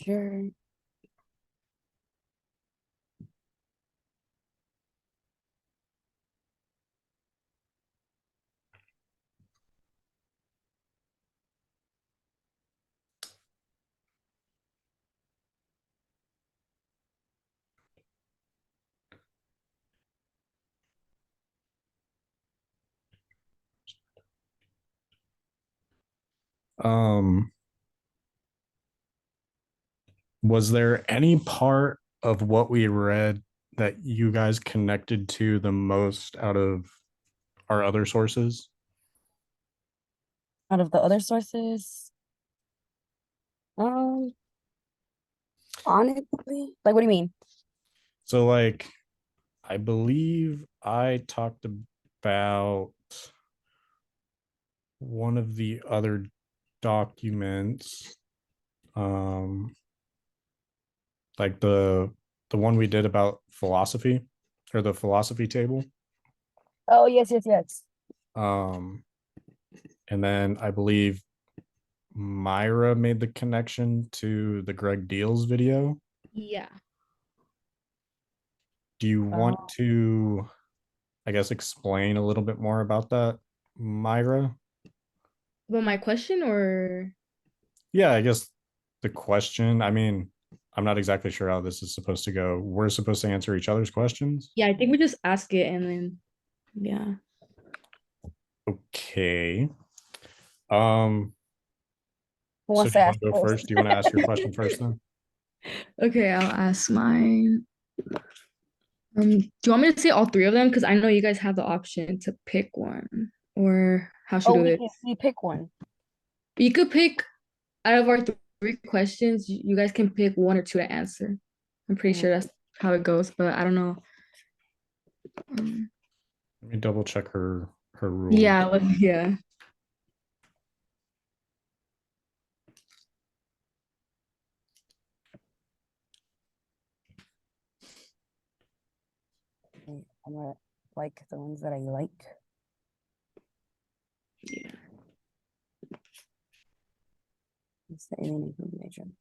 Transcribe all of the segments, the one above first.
Sure. Um, was there any part of what we read that you guys connected to the most out of our other sources? Out of the other sources, um, honestly, like, what do you mean? So, like, I believe I talked about one of the other documents, um, like the one we did about philosophy or the philosophy table. Oh, yes, yes, yes. Um, and then I believe Myra made the connection to the Greg Deals video. Yeah. Do you want Oh, to, I guess, explain a little bit more about that, Myra? But my question or Yeah, I guess the question, I mean, I'm not exactly sure how this is supposed to go. We're supposed to answer each other's questions. yeah, I think we just ask it and then yeah. Okay. Um, who so wants do to you ask want to go first? first? Do you want to ask your question first then? Okay, I'll ask mine. Do you want me to say all three of them? Because I know you guys have the option to pick one. Or how should Oh, we do we it? can we pick one. You could pick out of our three questions, you guys can pick one or two to answer. I'm pretty Mm. sure that's how it goes, but I don't know. Um, Let me double check her rules. yeah, yeah. Okay, I'm gonna like the ones that I like. Yeah. It's the alien information.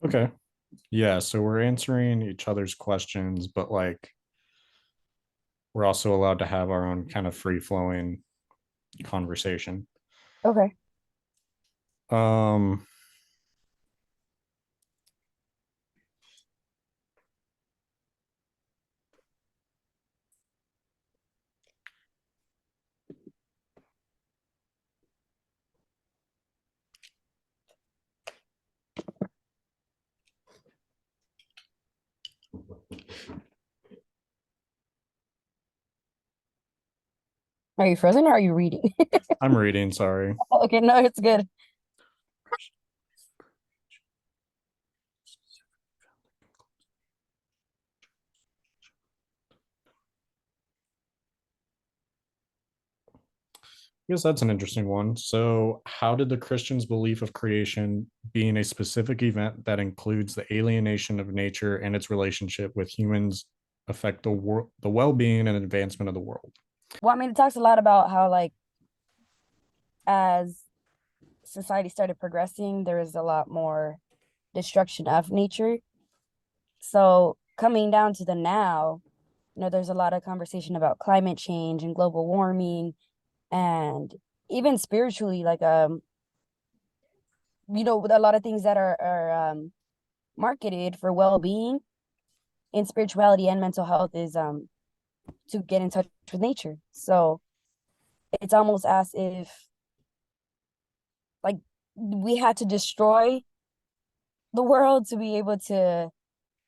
Okay. Yeah, so we're answering each other's questions, but like we're also allowed to have our own kind of free flowing conversation. Okay. Um, Are you frozen or are you reading? I'm reading, sorry. Okay, no, it's good. I guess that's an interesting one. So, how did the Christians' belief of creation being a specific event that includes the alienation of nature and its relationship with humans affect the well-being and advancement of the world? Well, I mean, it talks a lot about how, like, as society started progressing, there was a lot more destruction of nature. So coming down to the now, there's a lot of conversation about climate change and global warming, and even spiritually, like a lot of things that are marketed for well-being in spirituality and mental health is to get in touch with nature. So it's almost as if, like, we had to destroy the world to be able to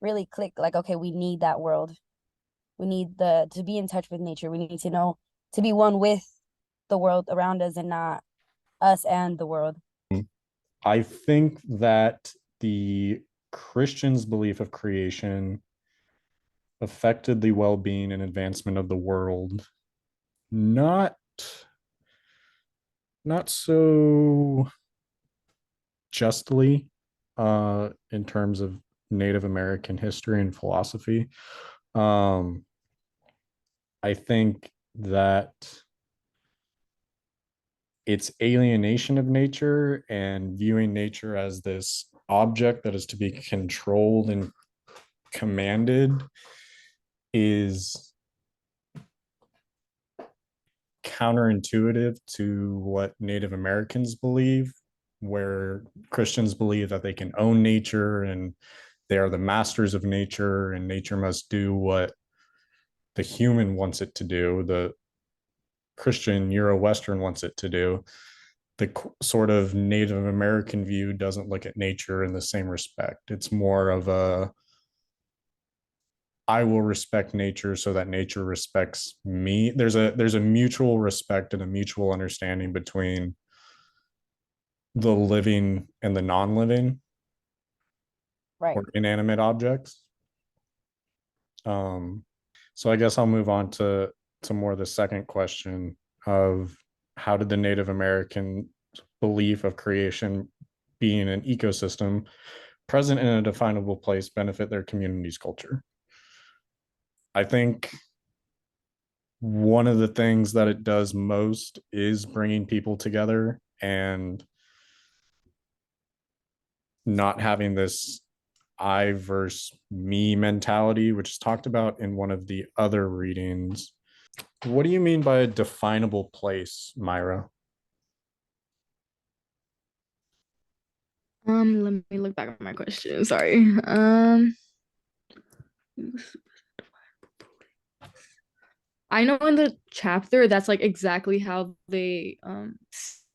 really click like, okay, we need that world. We need the to be in touch with nature. We need to know to be one with the world around us and not us and the world. I think that the Christians' belief of creation affected the well-being and advancement of the world, not not so justly in terms of Native American history and philosophy. Um, I think that it's alienation of nature and viewing nature as this object that is to be controlled and commanded is counterintuitive to what Native Americans believe, where Christians believe that they can own nature and they are the masters of nature and nature must do what the human wants it to do, the Christian Euro-Western wants it to do. The sort of Native American view doesn't look at nature in the same respect. It's more of a I will respect nature so that nature respects me. There's a mutual respect and a mutual understanding between the living and the non-living Right. or inanimate objects. Um, so I guess I'll move on to more the second question of how did the Native American belief of creation being an ecosystem present in a definable place benefit their community's culture? I think one of the things that it does most is bringing people together and not having this I versus me mentality, which is talked about in one of the other readings. What do you mean by a definable place, Let me look back at my question. Sorry. I know in the chapter that's like exactly how they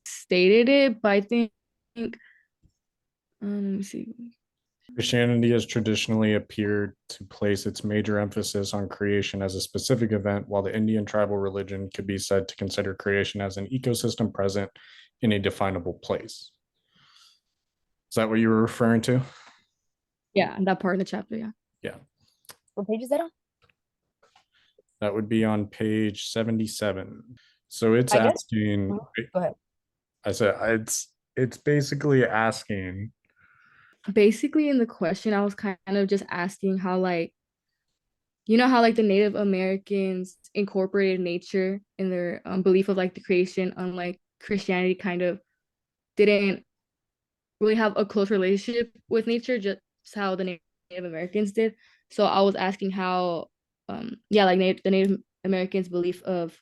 stated it, but I think let me see. Christianity has traditionally appeared to place its major emphasis on creation as a specific event, while the Indian tribal religion could be said to consider creation as an ecosystem present in a definable place. Is that what you were referring to? Yeah, that part of the chapter, yeah. Yeah. What page is that on? That would be on page 77. So it's I guess. asking, Go ahead. I said it's basically asking. Basically in the question I was kind of just asking how like you know how like the Native Americans incorporated nature in their belief of like the creation, unlike Christianity kind of didn't really have a close relationship with nature, just how the Native Americans did. So I was asking how, yeah, like the Native Americans' belief of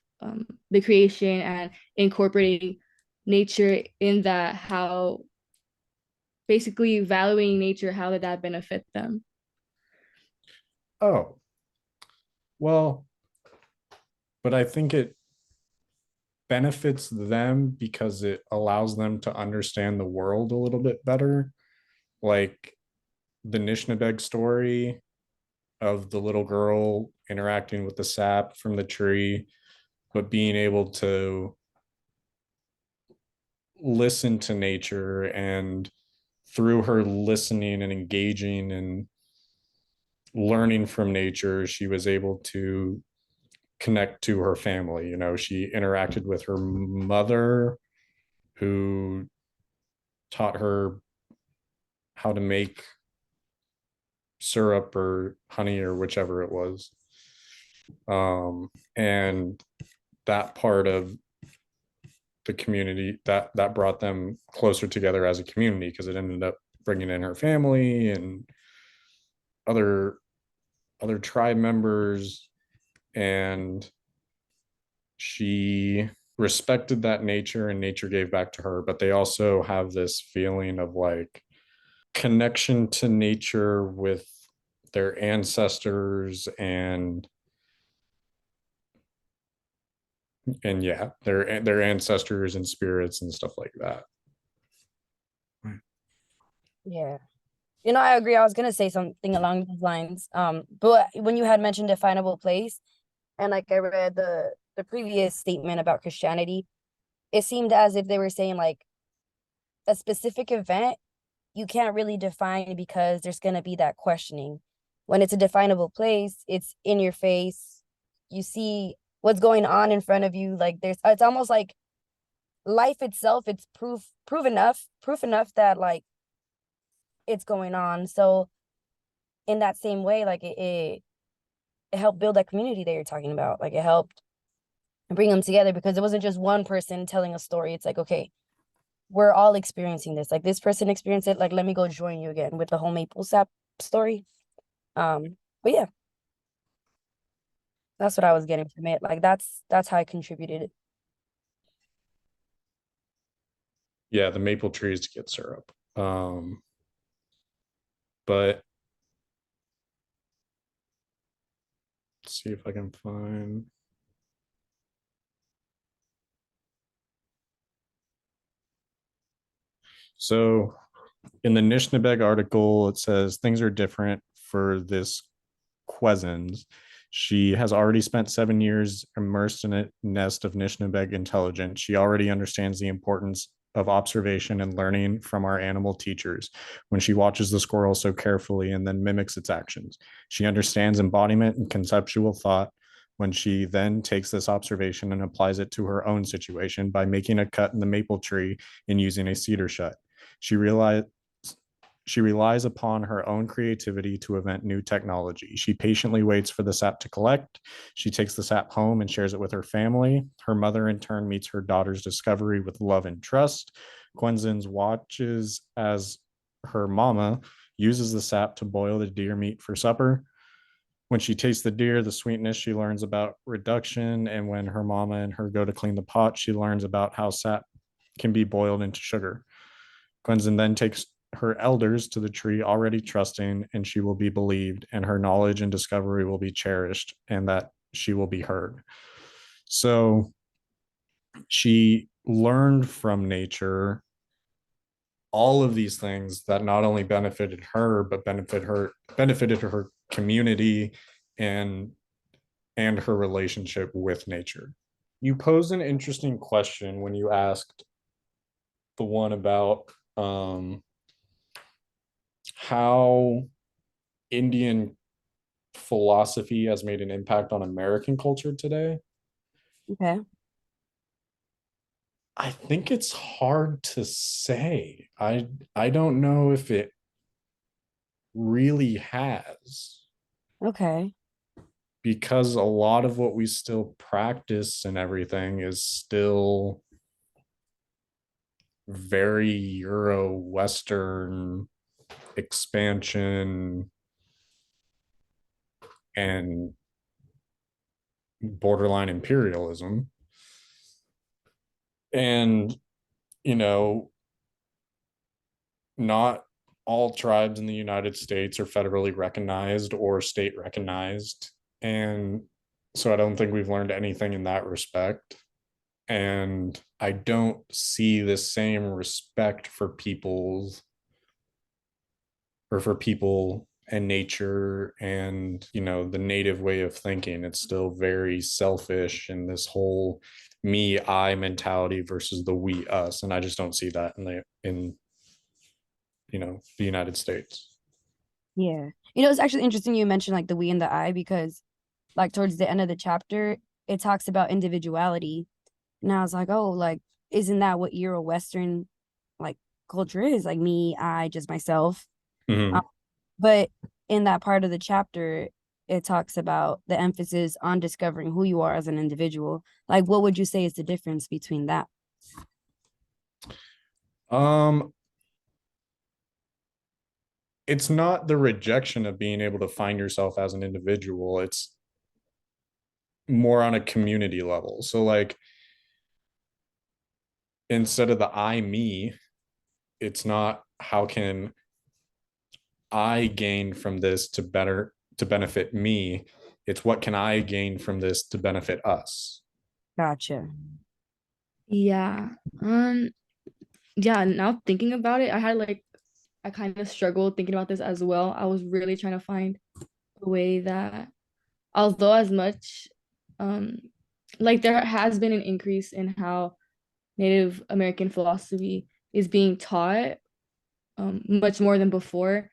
the creation and incorporating nature in that, how basically valuing nature, how did that benefit them? Oh, well, but I think it benefits them because it allows them to understand the world a little bit better. Like the Nishnabeg story of the little girl interacting with the sap from the tree, but being able to listen to nature and through her listening and engaging and learning from nature, she was able to connect to her family. You know, she interacted with her mother who taught her how to make syrup or honey or whichever it was. And that part of the community that brought them closer together as a community because it ended up bringing in her family and other tribe members, and she respected that nature and nature gave back to her. But they also have this feeling of like connection to nature with their ancestors and yeah, their ancestors and spirits and stuff like that. Yeah. I agree. I was gonna say something along those lines. But when you had mentioned definable place, and like I read the previous statement about Christianity, it seemed as if they were saying like a specific event you can't really define because there's gonna be that questioning. When it's a definable place, it's in your face. You see what's going on in front of you. Like it's almost like life itself. It's proof enough that like it's going on. So in that same way, like it helped build that community that you're talking about. Like it helped bring them together because it wasn't just one person telling a story. It's like, okay, we're all experiencing this. Like this person experienced it. Like, let me go join you again with the whole maple sap story. But yeah, that's what I was getting from it. Like that's how I contributed. Yeah, the maple trees to get syrup. But let's see if I can find. So in the Nishnabeg article, it says things are different for this Quezens. She has already spent 7 years immersed in a nest of Nishnabeg intelligence. She already understands the importance of observation and learning from our animal teachers when she watches the squirrel so carefully and then mimics its actions. She understands embodiment and conceptual thought when she then takes this observation and applies it to her own situation by making a cut in the maple tree and using a cedar shut. She realized she relies upon her own creativity to invent new technology. She patiently waits for the sap to collect. She takes the sap home and shares it with her family. Her mother, in turn, meets her daughter's discovery with love and trust. Quenzins watches as her mama uses the sap to boil the deer meat for supper. When she tastes the deer, the sweetness, she learns about reduction. And when her mama and her go to clean the pot, she learns about how sap can be boiled into sugar. Quenzin then takes her elders to the tree, already trusting, and she will be believed, and her knowledge and discovery will be cherished, and that she will be heard. So she learned from nature all of these things that not only benefited her, but benefited her community and her relationship with nature. You posed an interesting question when you asked the one about how Indian philosophy has made an impact on American culture today. Okay. I think it's hard to say. I don't know if it really has, Okay. because a lot of what we still practice and everything is still very Euro Western expansion and borderline imperialism. And, you know, not all tribes in the United States are federally recognized or state recognized. And so I don't think we've learned anything in that respect. And I don't see the same respect for people's or for people and nature and the native way of thinking. It's still very selfish and this whole me I mentality versus the we us, and I just don't see that in the United States. Yeah. It's actually interesting you mentioned like the we and the I because like towards the end of the chapter, it talks about individuality. And I was like, oh, like, isn't that what Euro Western like culture is? Like me, I, just myself. Mm-hmm. But in that part of the chapter, it talks about the emphasis on discovering who you are as an individual. Like, what would you say is the difference between that? um it's not the rejection of being able to find yourself as an individual. It's more on a community level. So like instead of the I me, it's not how can I gain from this to benefit me. It's what can I gain from this to benefit us. Gotcha. Yeah. Yeah, now thinking about it, I had like I kind of struggled thinking about this as well. I was really trying to find a way that, although as much, um, like there has been an increase in how Native American philosophy is being taught, much more than before.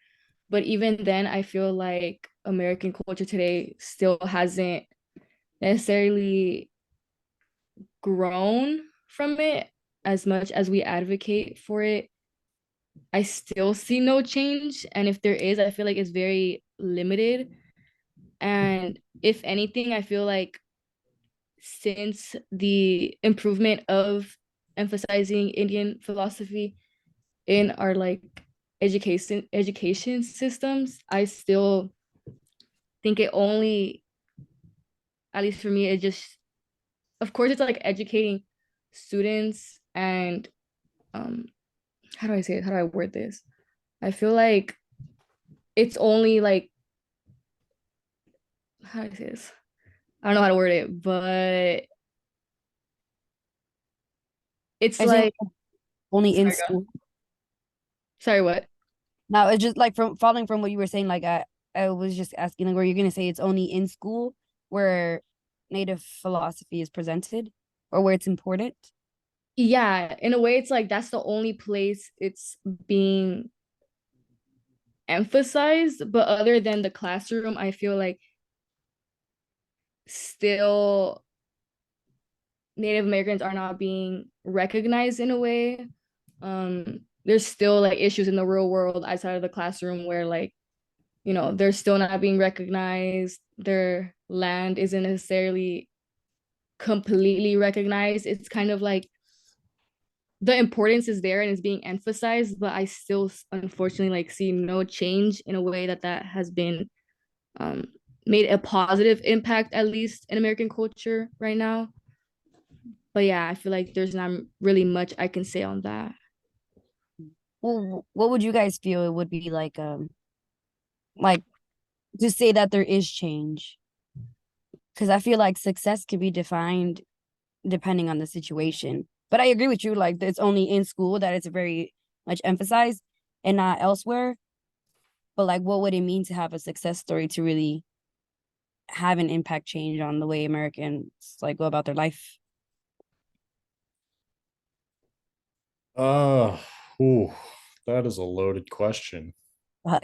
But even then, I feel like American culture today still hasn't necessarily grown from it as much as we advocate for it. I still see no change. And if there is, I feel like it's very limited. And if anything, I feel like since the improvement of emphasizing Indian philosophy in our like education systems, I still think it only, at least for me, it just, of course it's like educating students and um how do I say it? How do I word this? I feel like it's only like, how do I say this? I don't know how to word it, but it's I say like, only in sorry, school. sorry, what? Now it's just like from following from what you were saying, like I was just asking like were you gonna say it's only in school where native philosophy is presented or where it's important? Yeah, in a way, it's like that's the only place it's being emphasized. But other than the classroom, I feel like still Native Americans are not being recognized in a way. There's still like issues in the real world outside of the classroom where like, they're still not being recognized. Their land isn't necessarily completely recognized. It's kind of like the importance is there and is being emphasized, but I still unfortunately like see no change in a way that has been um, made a positive impact, at least in American culture right now. But yeah, I feel like there's not really much I can say on that. Well, what would you guys feel it would be like to say that there is change? Because I feel like success can be defined depending on the situation. But I agree with you, like it's only in school that it's very much emphasized and not elsewhere. But like what would it mean to have a success story to really have an impact change on the way Americans like go about their life? Uh, ooh, that is a loaded question. Yeah,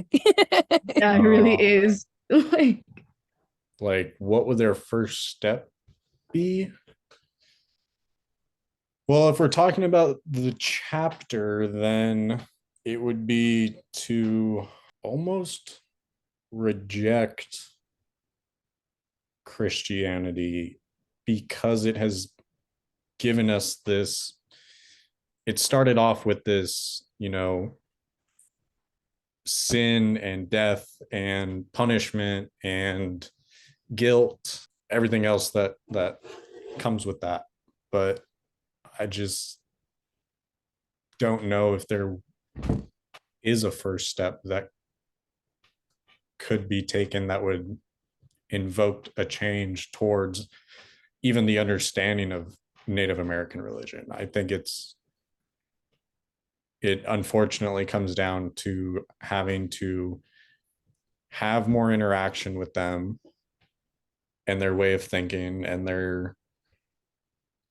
it really Uh, is. Like, like what would their first step be? Well, if we're talking about the chapter, then it would be to almost reject Christianity because it has given us this. It started off with this, sin and death and punishment and guilt, everything else that comes with that. But I just don't know if there is a first step that could be taken that would invoke a change towards even the understanding of Native American religion. I think it unfortunately comes down to having to have more interaction with them and their way of thinking and their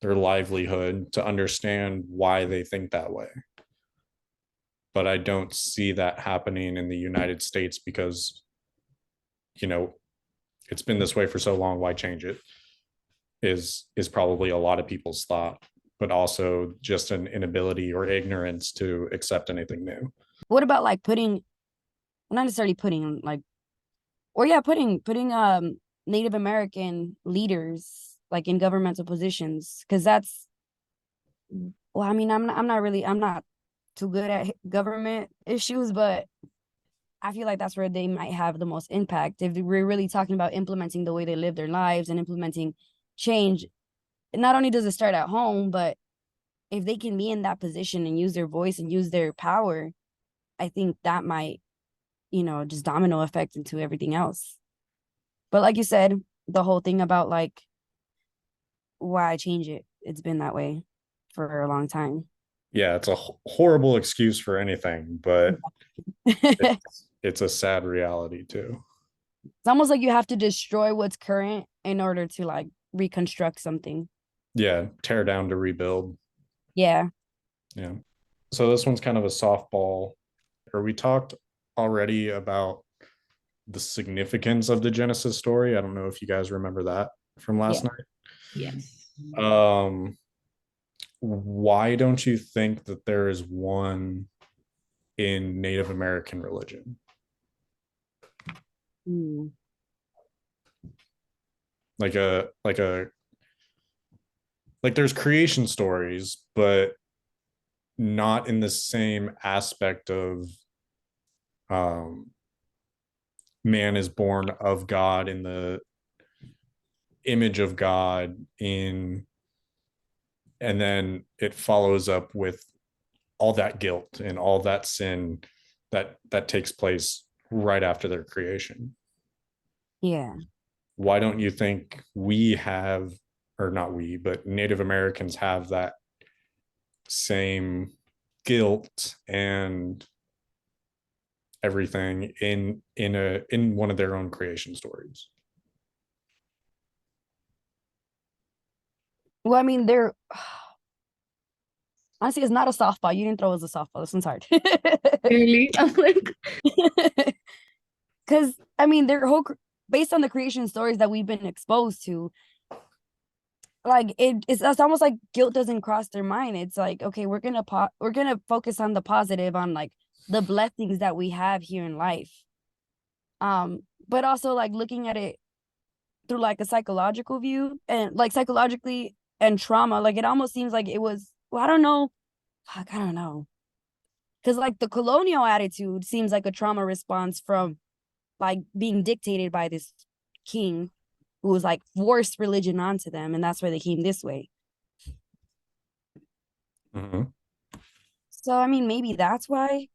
livelihood to understand why they think that way. But I don't see that happening in the United States because, you know, it's been this way for so long. Why change it? Is probably a lot of people's thought, but also just an inability or ignorance to accept anything new. What about like putting, not necessarily putting like, or yeah, putting Native American leaders like in governmental positions? Because that's, well, I mean, I'm not too good at government issues, but I feel like that's where they might have the most impact. If we're really talking about implementing the way they live their lives and implementing change, not only does it start at home, but if they can be in that position and use their voice and use their power, I think that might, just domino effect into everything else. But like you said, the whole thing about like why change it, it's been that way for a long time. Yeah, it's a horrible excuse for anything, but It's it's a sad reality too. almost like you have to destroy what's current in order to like reconstruct something. Yeah, tear down to rebuild. Yeah. Yeah. So this one's kind of a softball. Or we talked already about the significance of the Genesis story. I don't know if you guys remember that from Yeah. last night. Yes. Why don't you think that there is one in Native American religion? Hmm. Like there's creation stories, but not in the same aspect of um man is born of God in the image of God in, and then it follows up with all that guilt and all that sin that takes place right after their creation. Yeah. Why don't you think we have, or not we, but Native Americans have that same guilt and everything in one of their own creation stories? Well, I mean, they're honestly, it's not a softball. You didn't throw us a softball. This one's hard. Really? I'm like, Because I mean, their whole based on the creation stories that we've been exposed to, like it's almost like guilt doesn't cross their mind. It's like, okay, we're gonna focus on the positive, on like the blessings that we have here in life. But also like looking at it through like a psychological view and like psychologically and trauma, like it almost seems like it was, well, I don't know. Fuck, I don't know. Because like the colonial attitude seems like a trauma response from like being dictated by this king who was like forced religion onto them, and that's why they came this way. Mm-hmm. So I mean, maybe that's why,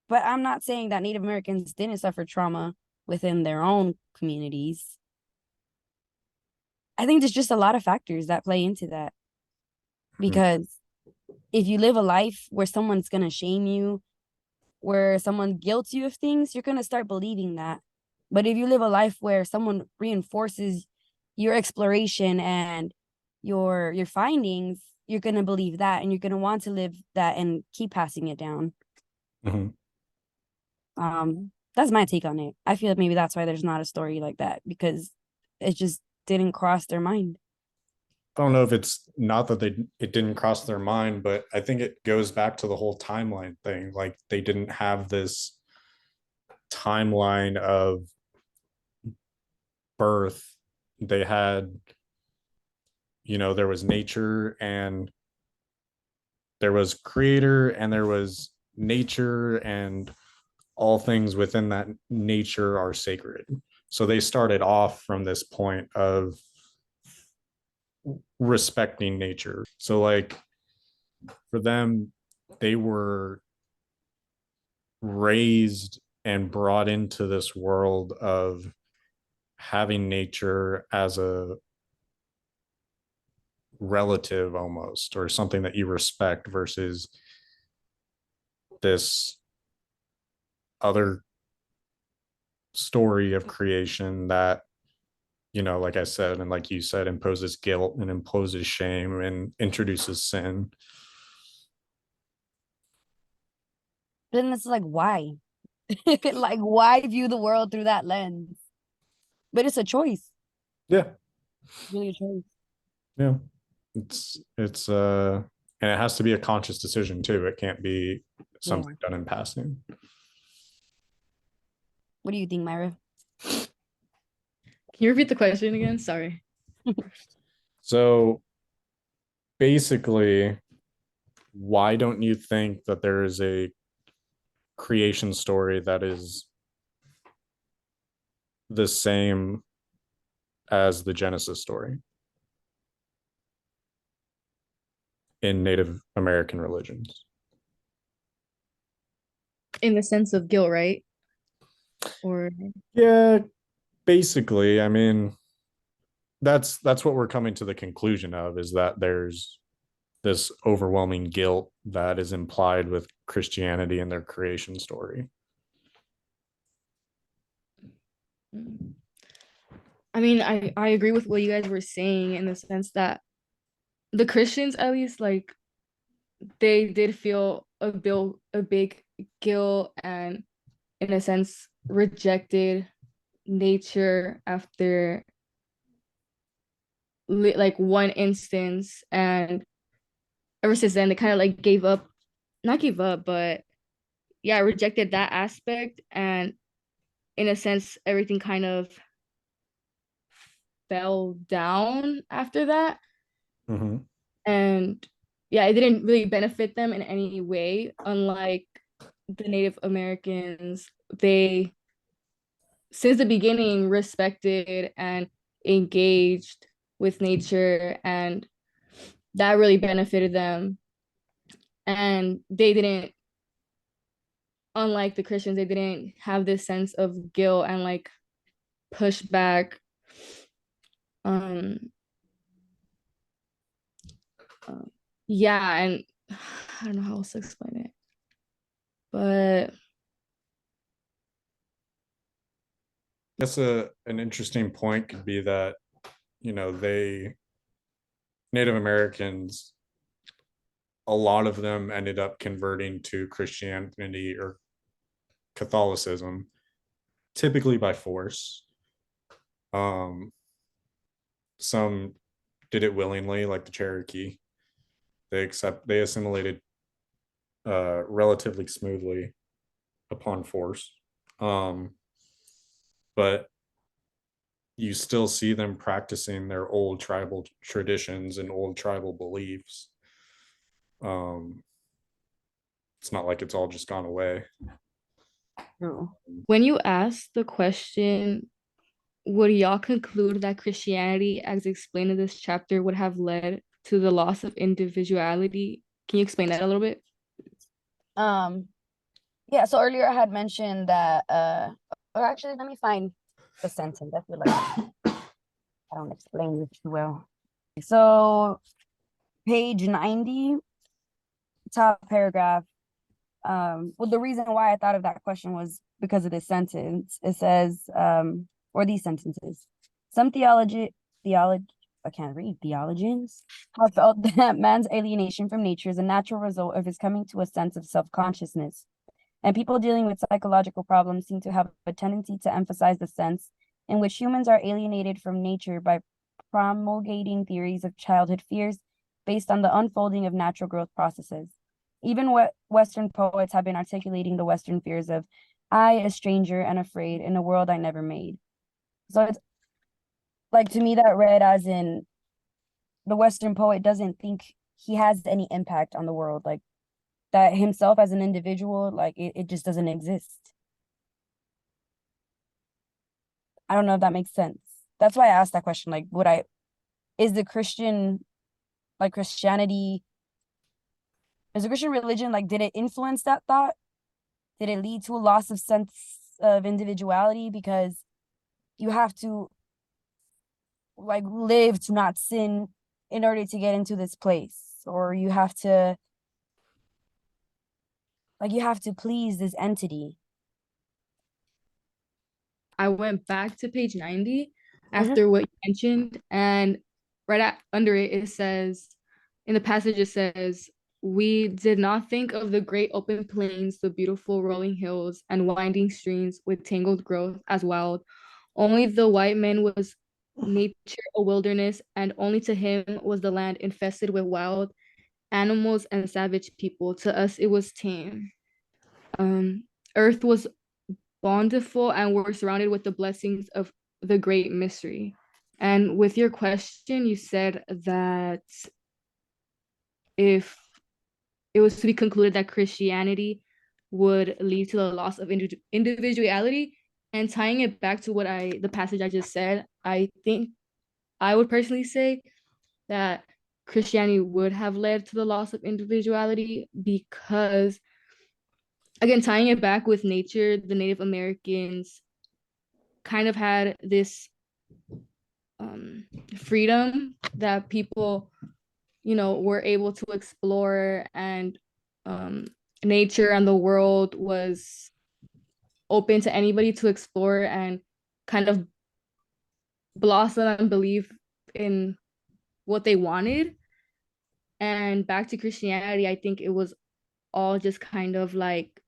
but I'm not saying that Native Americans didn't suffer trauma within their own communities. I think there's just a lot of factors that play into that, because if you live a life where someone's gonna shame you, where someone guilts you of things, you're gonna start believing that. But if you live a life where someone reinforces your exploration and your findings, you're gonna believe that, and you're gonna want to live that and keep passing it down. Mm-hmm. That's my take on it. I feel like maybe that's why there's not a story like that, because it just didn't cross their mind. I don't know if it's not that it didn't cross their mind, but I think it goes back to the whole timeline thing. Like they didn't have this timeline of birth. They had, there was nature and there was creator and there was nature, and all things within that nature are sacred. So they started off from this point of respecting nature. So like for them, they were raised and brought into this world of having nature as a relative almost, or something that you respect, versus this other story of creation that, like I said, and like you said, imposes guilt and imposes shame and introduces sin. Then it's like, why? Like, why view the world through that lens? But it's a choice. Yeah. It's really a choice. Yeah. It's and it has to be a conscious decision too. It can't be Yeah. something done in passing. What do you think, Myra? can you repeat the question again? Sorry. So basically, why don't you think that there is a creation story that is the same as the Genesis story in Native American religions? In the sense of guilt, right? Or Yeah, basically. I mean, that's what we're coming to the conclusion of, is that there's this overwhelming guilt that is implied with Christianity and their creation story. I mean, I agree with what you guys were saying in the sense that the Christians, at least, like, they did feel a big guilt and, in a sense, rejected nature after like one instance, and ever since then they kind of like gave up, not gave up, but yeah, rejected that aspect, and in a sense everything kind of fell down after that. Mm-hmm. And yeah, it didn't really benefit them in any way, unlike the Native Americans. They, since the beginning, respected and engaged with nature, and that really benefited them. And they didn't, unlike the Christians, they didn't have this sense of guilt and like pushback. Um, yeah, and I don't know how else to explain it, but That's an interesting point could be that, you know, they Native Americans, a lot of them ended up converting to Christianity or Catholicism, typically by force. Um, some did it willingly, like the Cherokee. They assimilated relatively smoothly upon force. But you still see them practicing their old tribal traditions and old tribal beliefs. Um, it's not like it's all just gone away. True. when you ask the question, would y'all conclude that Christianity, as explained in this chapter, would have led to the loss of individuality? Can you explain that a little bit? Um, yeah, so earlier I had mentioned that or actually let me find the sentence. I feel like I don't explain it too well. So page 90, top paragraph. Well, the reason why I thought of that question was because of this sentence. It says, or these sentences. Some I can't read, theologians have felt that man's alienation from nature is a natural result of his coming to a sense of self-consciousness. And people dealing with psychological problems seem to have a tendency to emphasize the sense in which humans are alienated from nature by promulgating theories of childhood fears based on the unfolding of natural growth processes. Even what Western poets have been articulating the Western fears of I, a stranger and afraid in a world I never made. So it's like, to me, that read as in the Western poet doesn't think he has any impact on the world. Like that himself as an individual, like it just doesn't exist. I don't know if that makes sense. That's why I asked that question. Like, is the Christian, like Christianity, is the Christian religion, like, did it influence that thought? Did it lead to a loss of sense of individuality? Because you have to like live to not sin in order to get into this place, or you have to please this entity. I went back to page 90 Mhm. after what you mentioned, and under it, it says, in the passage, it says, we did not think of the great open plains, the beautiful rolling hills, and winding streams with tangled growth as wild. Only the white man was nature a wilderness, and only to him was the land infested with wild animals and savage people. To us, it was tame. Earth was bountiful, and we're surrounded with the blessings of the great mystery. And with your question, you said that if it was to be concluded that Christianity would lead to the loss of individuality, and tying it back to the passage I just said, I think I would personally say that Christianity would have led to the loss of individuality because, again, tying it back with nature, the Native Americans kind of had this freedom that people were able to explore, and nature and the world was open to anybody to explore and kind of blossom and believe in what they wanted. And back to Christianity, I think it was all just kind of like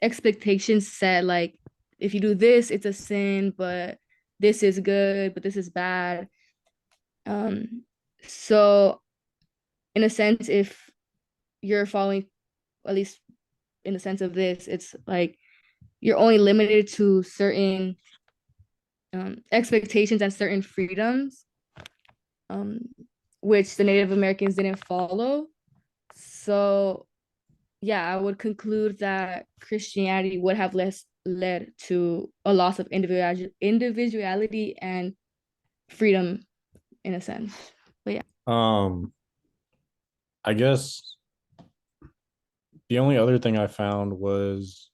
expectations set, like if you do this, it's a sin, but this is good, but this is bad. So in a sense, if you're following, at least in the sense of this, it's like you're only limited to certain expectations and certain freedoms, um, which the Native Americans didn't follow. So yeah, I would conclude that Christianity would have led to a loss of individuality and freedom in a sense. But yeah. I guess the only other thing I found was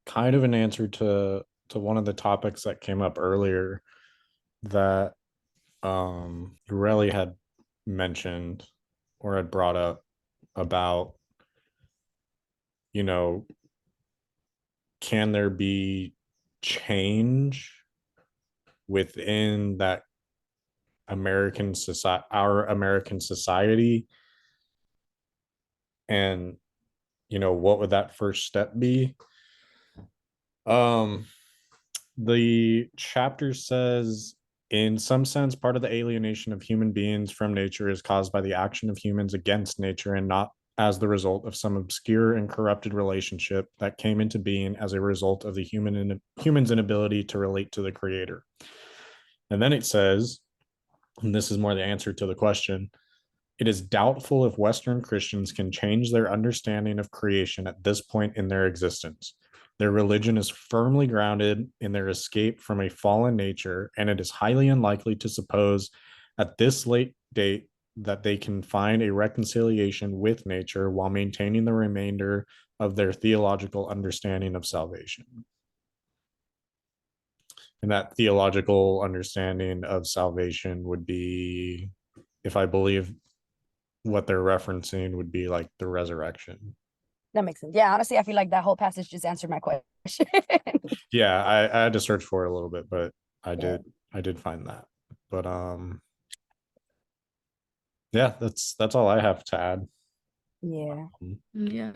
kind of an answer to one of the topics that came up earlier that Ureli had mentioned or had brought up about, you know, can there be change within that American society, our American society? And, what would that first step be? Um, the chapter says, in some sense, part of the alienation of human beings from nature is caused by the action of humans against nature and not as the result of some obscure and corrupted relationship that came into being as a result of the human's inability to relate to the creator. And then it says, and this is more the answer to the question, it is doubtful if Western Christians can change their understanding of creation at this point in their existence. Their religion is firmly grounded in their escape from a fallen nature, and it is highly unlikely to suppose at this late date that they can find a reconciliation with nature while maintaining the remainder of their theological understanding of salvation. And that theological understanding of salvation would be, if I believe what they're referencing, would be like the resurrection. That makes sense. Yeah, honestly, I feel like that whole passage just answered my question. Yeah, I had to search for it a little bit, but I Yeah. did find that. But yeah, that's all I have to add. Yeah. Yeah.